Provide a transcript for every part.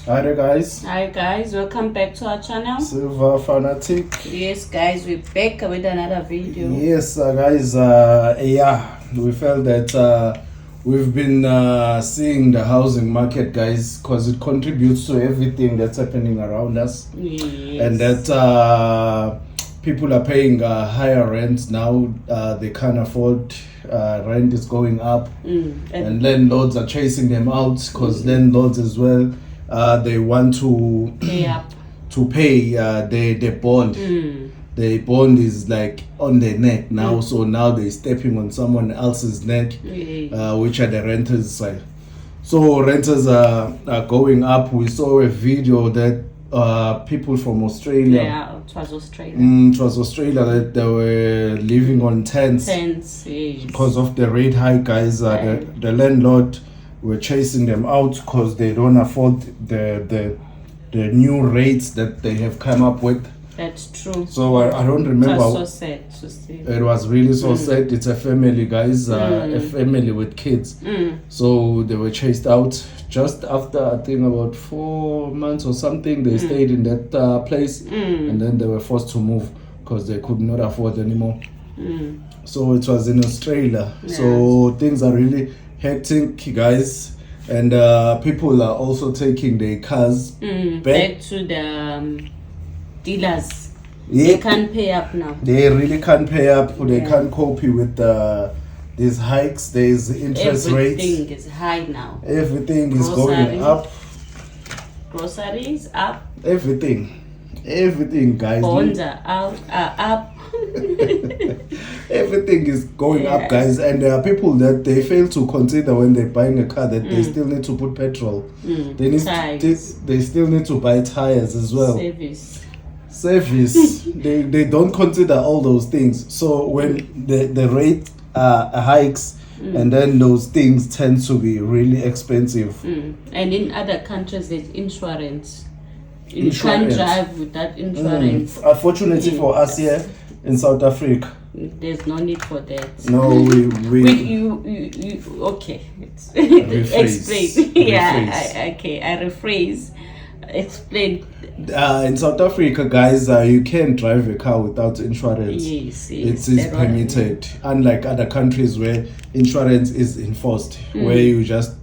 Hi there guys. Hi guys, welcome back to our channel. Silver Fanatic. Yes guys, we're back with another video. Yes guys, we felt that we've been seeing the housing market, guys, because it contributes to everything that's happening around us. Yes. And that people are paying higher rents now. They can't afford, rent is going up, and landlords are chasing them out because landlords as well, they want to pay up to pay their bond. The bond is like on their neck now, so now they're stepping on someone else's neck, which are the renters side. So renters are going up. We saw a video that people from Australia, it was Australia, it was Australia, that they were living on tents yes. because of the rate hike, guys. The landlord were chasing them out because they don't afford the new rates that they have come up with. That's true. So I don't remember. It was so sad to see. It was really so sad. It's a family, guys, a family with kids. So they were chased out just after, I think, about 4 months or something. They stayed in that place, and then they were forced to move because they could not afford anymore. So it was in Australia. So things are really hectic, guys, and people are also taking their cars back to the dealers. They can't pay up now. They really can't pay up. They can't cope with these hikes. There's interest rates. Everything is high now. Everything is going up. Groceries up. Everything, guys. Bonds are up. Everything is going up, guys, and there are people that they fail to consider when they're buying a car that they still need to put petrol. They still need to buy tires as well. Service. they don't consider all those things. So when the rate hikes, and then those things tend to be really expensive. And in other countries, there's insurance. You can't drive without insurance. Unfortunately for us here in South Africa, there's no need for that. No, you okay. Explain. Okay, I rephrase. Explain. In South Africa, guys, you can't drive a car without insurance. Yes. It is permitted. Unlike other countries where insurance is enforced, where you just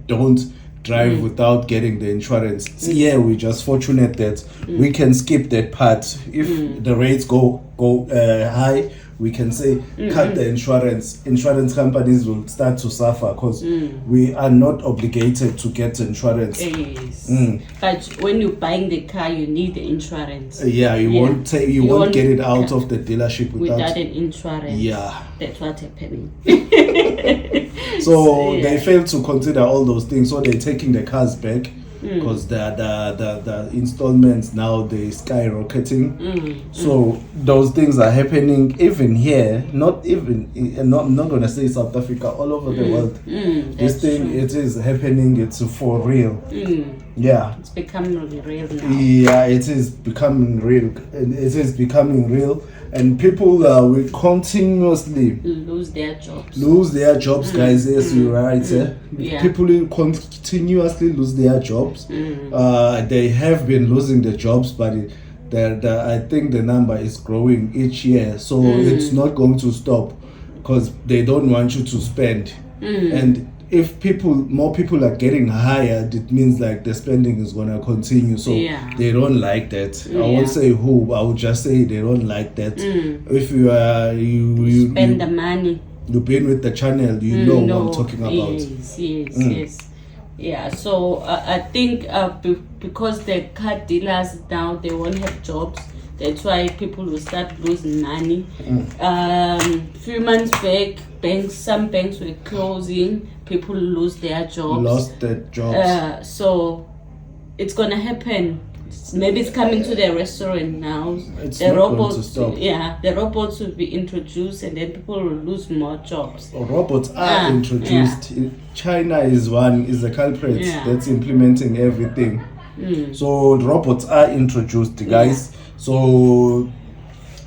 don't drive without getting the insurance. Here, we're just fortunate that we can skip that part. If the rates go high, we can say cut the insurance. Insurance companies will start to suffer because we are not obligated to get insurance. Yes. But when you're buying the car, you need the insurance. You won't get it out of the dealership without an insurance. Yeah, that's what's happening. So they fail to consider all those things. So they're taking the cars back because the installments now they're skyrocketing. So those things are happening even here. I'm not gonna say South Africa, all over the world. This thing, it is happening. It's for real. It's becoming real now. Yeah, it is becoming real. It is becoming real. And people will continuously lose their jobs. Guys. Yes, you're right. People will continuously lose their jobs. They have been losing the jobs, but I think the number is growing each year. So it's not going to stop because they don't want you to spend. And if more people are getting hired, it means like the spending is gonna continue. So they don't like that. I won't say who. I would just say they don't like that. If you spend the money, you've been with the channel, you know what I'm talking about. Yes. Yeah. So I think because the car dealers now they won't have jobs. That's why people will start losing money. Few months back, some banks were closing. People lost their jobs. So it's gonna happen. Maybe it's coming to the restaurant now. The robots will be introduced, and then people will lose more jobs. Robots are introduced. China is a culprit that's implementing everything. So robots are introduced, guys. So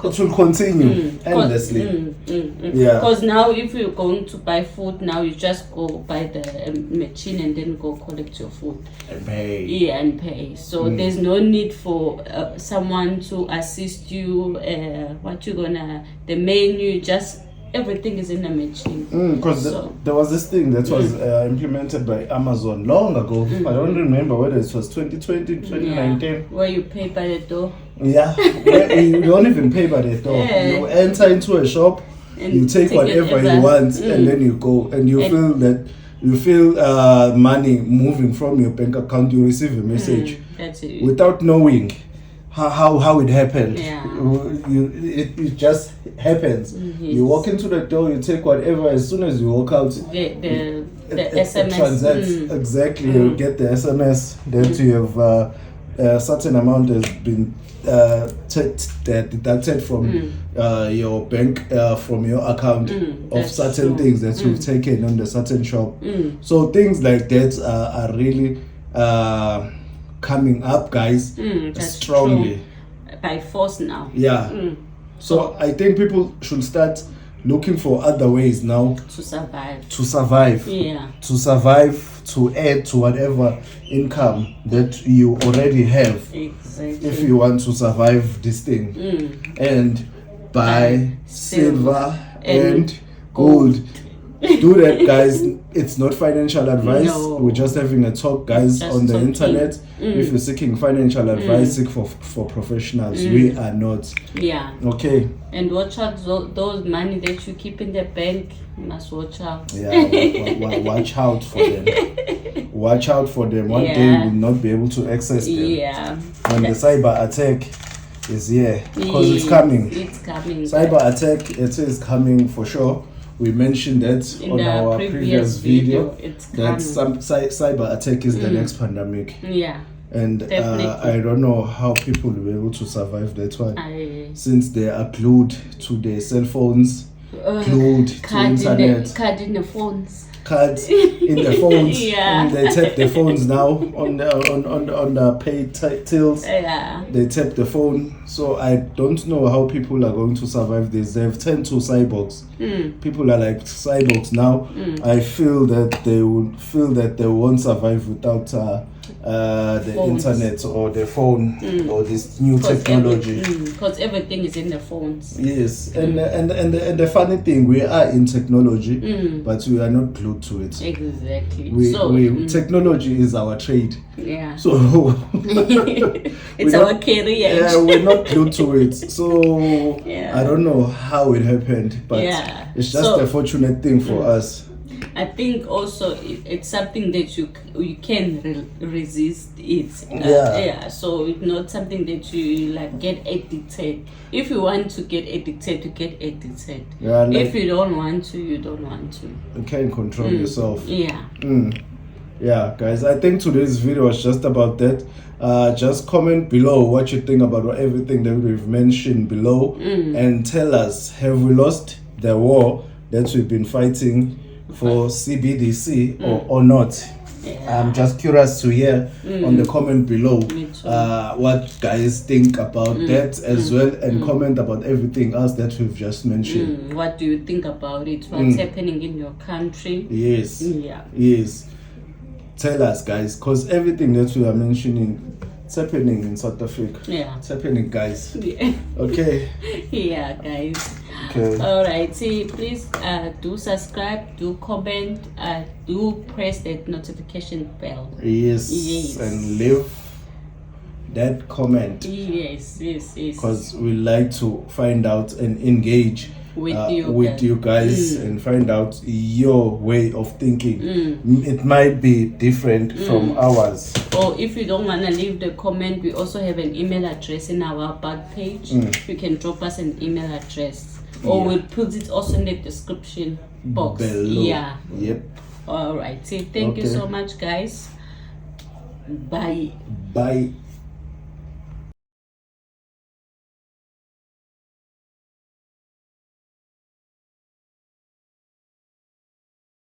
It will continue endlessly. Yeah. Because now, if you're going to buy food, now you just go buy the machine and then go collect your food And pay. Yeah, and pay. So there's no need for someone to assist you. What you gonna the menu? Just everything is in the machine. Because there was this thing that was implemented by Amazon long ago. I don't remember whether it was 2020, 2019. Yeah, where you pay by the door. Yeah, you don't even pay by the door. Yeah. You enter into a shop, And you take whatever you want, and then you go, and you feel that money moving from your bank account. You receive a message That's it. without knowing how it happened. Yeah. It just happens. You walk into the door, you take whatever. As soon as you walk out, The it SMS. transacts. Exactly. You get the SMS that you have a certain amount has been deducted from your bank, from your account of That's certain true. things that you've taken on the certain shop. So things like that are really coming up, guys, That's strongly. true. By force now. Yeah. So I think people should start looking for other ways now To survive. Yeah. to survive, to add to whatever income that you already have, Exactly. if you want to survive this thing, and buy silver and gold. Do that, guys. It's not financial advice. No. We're just having a talk, guys, Just on the talking. internet. If you're seeking financial advice, seek for professionals. We are not. Yeah. Okay. And watch out those money that you keep in the bank. You must watch out. Yeah, watch out for them. Watch out for them. One day you will not be able to access them. Yeah. When the cyber attack is here, because it's coming. It's coming. Cyber attack, it is coming for sure. We mentioned that In on the our previous video. It's That coming. some cyber attack is the next pandemic, Yeah. and Definitely. I don't know how people will be able to survive that one, I since they are glued to their cell phones, glued to internet, card in the phones. cards in the phones. Yeah. And they tap the phones now on the paid tills. Yeah. They tap the phone. So I don't know how people are going to survive this. They've turned to cyborgs. People are like cyborgs now. I feel that they would feel that they won't survive without the Phones. internet or the phone or this new technology. Because everything is in the phones. Yes, and the funny thing, we are in technology, but we are not glued to it. Exactly. Technology is our trade. Yeah. So It's our career. Yeah, we're not glued to it. So Yeah. I don't know how it happened, but Yeah. it's just So- a fortunate thing for us. I think also it's something that you can resist it. Yeah. So it's not something that you like get addicted. If you want to get addicted, you get addicted. Yeah, like, If you don't want to, you don't want to. you can control yourself. Yeah. Yeah, guys, I think today's video was just about that. Just comment below what you think about everything that we've mentioned below, and tell us, have we lost the war that we've been fighting for CBDC or not? Yeah. I'm just curious to hear on the comment below Me too. what guys think about that as well, and comment about everything else that we've just mentioned. What do you think about it? What's happening in your country? Yes. Yeah. Yes. Tell us, guys, because everything that we are mentioning, it's happening in South Africa. Yeah. It's happening, guys. Yeah. Okay. Yeah, guys. Okay. All right. See, please do subscribe, do comment, do press that notification bell. Yes. Yes. And leave that comment, Yes. because we like to find out and engage With you guys and find out your way of thinking. It might be different from ours. Or if you don't want to leave the comment, we also have an email address in our back page. You can drop us an email address, or we'll put it also in the description box. Below. Yeah. Yep. All right. See, thank you Okay. so much, guys. Bye. Bye.